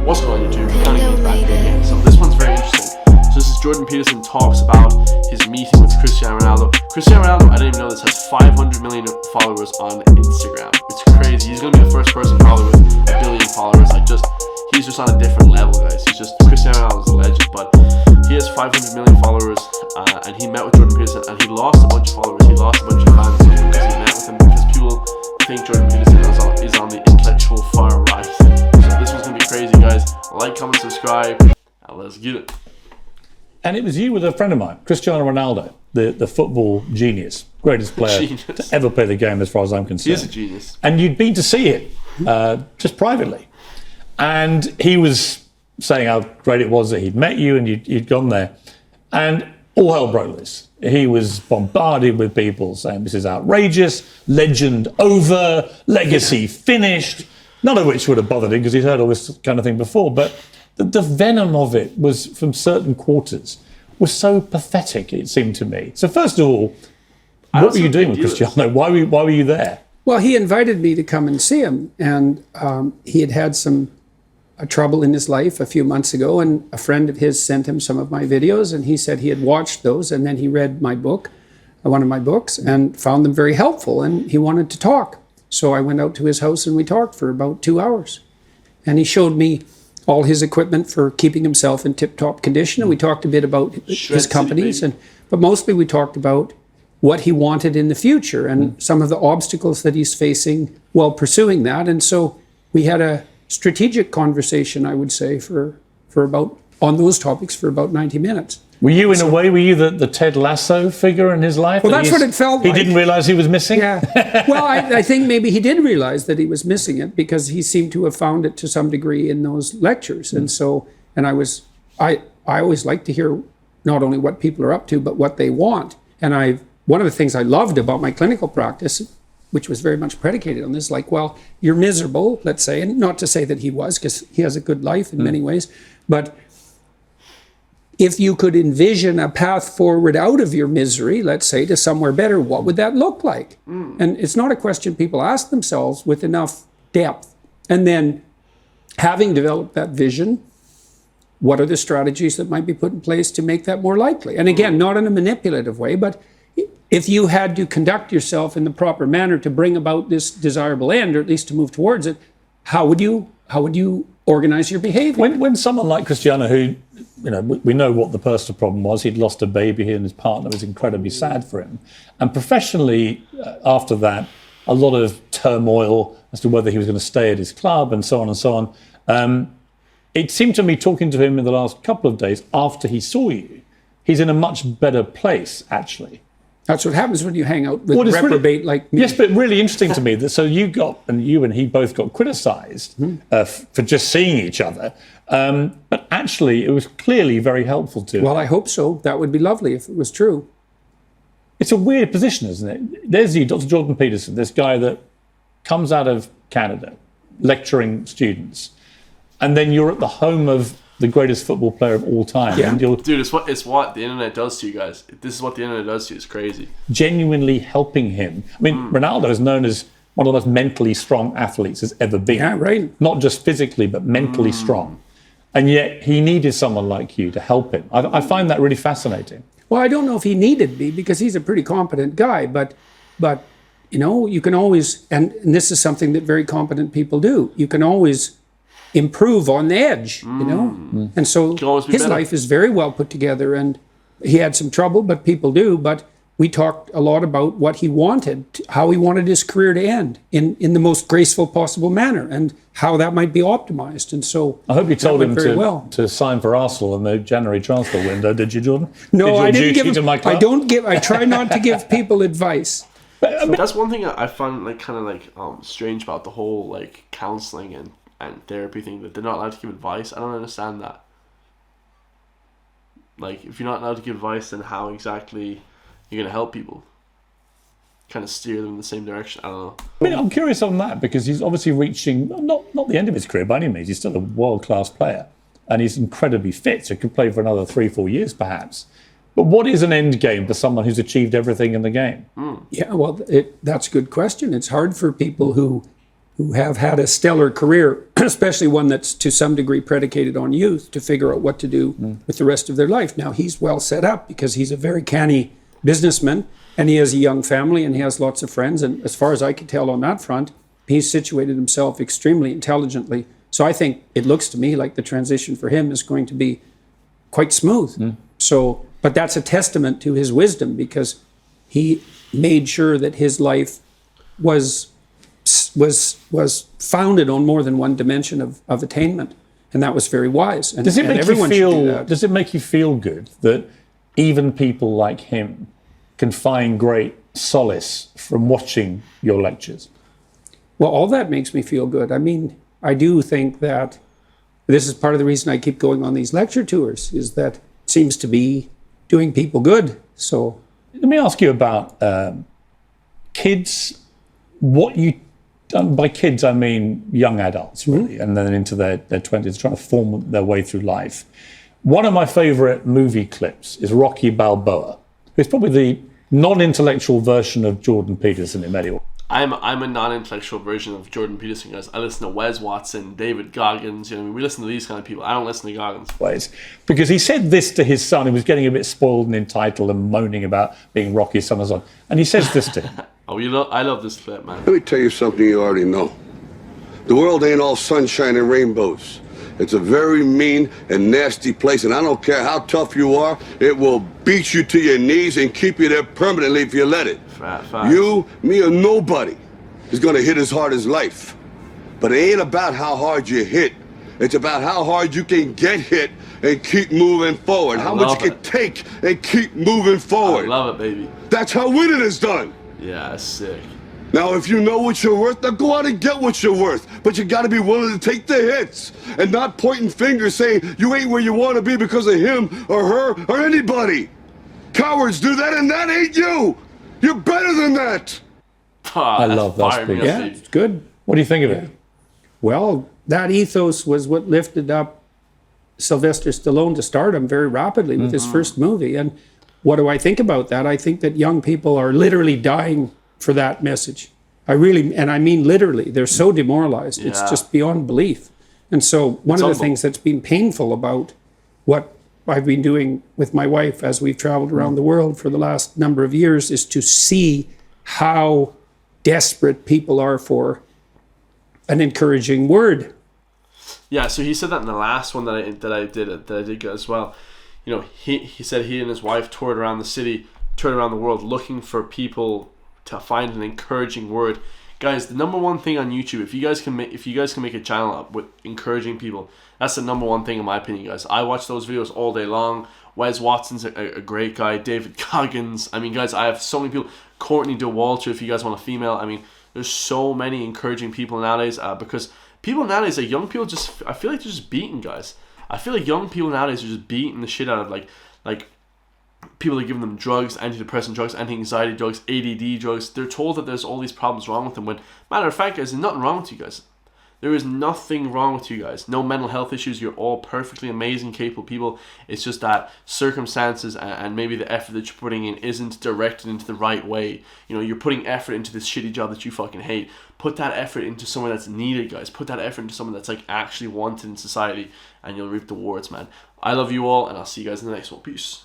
What's going on YouTube? Can't get back again. So this one's very interesting. So this is Jordan Peterson talks about his meeting with Cristiano Ronaldo. Cristiano Ronaldo, I didn't even know this, has 500 million followers on Instagram. It's crazy. He's gonna be the first person probably with a billion followers. He's just on a different level, guys. Cristiano Ronaldo's a legend, but he has 500 million followers, and he met with Jordan Peterson, and he lost a bunch of followers. He lost a bunch of fans because he met with him because people think Jordan Peterson is on the intellectual far right. So this one's gonna be crazy, guys. Like, comment, subscribe, and let's get it. And it was you with a friend of mine, Cristiano Ronaldo, the football genius, greatest player to ever play the game as far as I'm concerned. He is a genius. And you'd been to see it just privately. And he was saying how great it was that he'd met you and you'd gone there. And all hell broke loose. He was bombarded with people saying this is outrageous, legend over, legacy finished, none of which would have bothered him because he'd heard all this kind of thing before. But the venom of it was from certain quarters was so pathetic, it seemed to me. So first of all, what were you doing with Cristiano? Why were you there? Well, he invited me to come and see him, and he had some trouble in his life a few months ago, and a friend of his sent him some of my videos, and he said he had watched those, and then he read my book, one of my books, and found them very helpful, and he wanted to talk. So I went out to his house and we talked for about 2 hours. And he showed me all his equipment for keeping himself in tip-top condition, and we talked a bit about his companies, but mostly we talked about what he wanted in the future and some of the obstacles that he's facing while pursuing that. And so we had a strategic conversation, I would say, for about, on those topics for about 90 minutes. Were you, in a way, the Ted Lasso figure in his life? Well, that's what it felt like. He didn't realise he was missing? Yeah. Well, I think maybe he did realise that he was missing it because he seemed to have found it to some degree in those lectures. And so, I always like to hear not only what people are up to, but what they want. And one of the things I loved about my clinical practice, which was very much predicated on this, like, well, you're miserable, let's say, and not to say that he was, because he has a good life in many ways, but if you could envision a path forward out of your misery, let's say, to somewhere better, what would that look like? And it's not a question people ask themselves with enough depth. And then, having developed that vision, what are the strategies that might be put in place to make that more likely? And again, not in a manipulative way, but if you had to conduct yourself in the proper manner to bring about this desirable end, or at least to move towards it, how would you organize your behavior? When someone like Cristiano, who, we know what the personal problem was, he'd lost a baby, he and his partner was incredibly sad for him. And professionally, after that, a lot of turmoil as to whether he was going to stay at his club and so on and so on. It seemed to me, talking to him in the last couple of days after he saw you, he's in a much better place, actually. That's what happens when you hang out with reprobate like me. Yes, but really interesting to me that so you and he both got criticised for just seeing each other, but actually it was clearly very helpful to him. Well, I hope so. That would be lovely if it was true. It's a weird position, isn't it? There's you, Dr. Jordan Peterson, this guy that comes out of Canada, lecturing students, and then you're at the home of the greatest football player of all time. Yeah. And Dude, it's what the internet does to you guys. This is what the internet does to you. It's crazy. Genuinely helping him. I mean, Ronaldo is known as one of the most mentally strong athletes has ever been. Yeah, right. Not just physically, but mentally strong. And yet he needed someone like you to help him. I find that really fascinating. Well, I don't know if he needed me because he's a pretty competent guy, but you can always, and this is something that very competent people do, you can always improve on the edge, And so his life is very well put together, and he had some trouble, but people do. But we talked a lot about what he wanted, how he wanted his career to end in the most graceful possible manner, and how that might be optimized. And so I hope you told him to sign for Arsenal in the January transfer window. Did you, Jordan? No, I didn't give him. I don't give. I try not to give people advice. So that's one thing I find strange about the whole counseling and therapy thing, that they're not allowed to give advice. I don't understand that. If you're not allowed to give advice, then how exactly you're going to help people? Kind of steer them in the same direction. I don't know. I mean, I'm curious on that because he's obviously reaching, not the end of his career by any means. He's still a world-class player and he's incredibly fit, so he could play for another 3-4 years perhaps. But what is an end game for someone who's achieved everything in the game? Yeah, well, that's a good question. It's hard for people who who have had a stellar career, especially one that's to some degree predicated on youth, to figure out what to do with the rest of their life. Now, he's well set up because he's a very canny businessman, and he has a young family, and he has lots of friends. And as far as I can tell on that front, he's situated himself extremely intelligently. So I think it looks to me like the transition for him is going to be quite smooth. So, but that's a testament to his wisdom, because he made sure that his life was founded on more than one dimension of attainment, and that was very wise. And, does it and make everyone you should do feel? that. Does it make you feel good that even people like him can find great solace from watching your lectures? Well, all that makes me feel good. I mean, I do think that this is part of the reason I keep going on these lecture tours, is that it seems to be doing people good. So Let me ask you about kids. By kids, I mean young adults, really, and then into their 20s, trying to form their way through life. One of my favorite movie clips is Rocky Balboa. It's probably the non-intellectual version of Jordan Peterson in many ways. I'm a non-intellectual version of Jordan Peterson, guys. I listen to Wes Watson, David Goggins. We listen to these kind of people. I don't listen to Goggins. Ways. Because he said this to his son. He was getting a bit spoiled and entitled and moaning about being Rocky's son and so on. And he says this to him. I love this clip, man. Let me tell you something you already know. The world ain't all sunshine and rainbows. It's a very mean and nasty place, and I don't care how tough you are, it will beat you to your knees and keep you there permanently if you let it. Facts. You, me, or nobody is gonna hit as hard as life. But it ain't about how hard you hit. It's about how hard you can get hit and keep moving forward. How much you can take and keep moving forward. I love it, baby. That's how winning is done. Yeah, sick. Now, if you know what you're worth, now go out and get what you're worth. But you gotta be willing to take the hits and not pointing fingers saying you ain't where you wanna be because of him or her or anybody. Cowards do that, and that ain't you. You're better than that. I love that speech. yeah, it's good. What do you think of it? Well, that ethos was what lifted up Sylvester Stallone to stardom very rapidly with his first movie. And what do I think about that? I think that young people are literally dying for that message. I mean literally. They're so demoralized. It's just beyond belief. And so one of the things that's been painful about what I've been doing with my wife as we've traveled around the world for the last number of years is to see how desperate people are for an encouraging word. Yeah, so he said that in the last one that I did as well. He said he and his wife toured around the city, toured around the world, looking for people to find an encouraging word. Guys, the number one thing on YouTube, if you guys can make a channel up with encouraging people, that's the number one thing in my opinion, guys. I watch those videos all day long. Wes Watson's a great guy. David Goggins. I mean, guys, I have so many people. Courtney DeWalter, if you guys want a female. I mean, there's so many encouraging people nowadays because people nowadays, like young people, I feel like they're just beaten, guys. I feel like young people nowadays are just beating the shit out of like people are giving them drugs, antidepressant drugs, anti-anxiety drugs, ADD drugs. They're told that there's all these problems wrong with them when, matter of fact, guys, there's nothing wrong with you guys. There is nothing wrong with you guys. No mental health issues. You're all perfectly amazing, capable people. It's just that circumstances and maybe the effort that you're putting in isn't directed into the right way. You're putting effort into this shitty job that you fucking hate. Put that effort into somewhere that's needed, guys. Put that effort into someone that's like actually wanted in society, and you'll reap the rewards, man. I love you all, and I'll see you guys in the next one. Peace.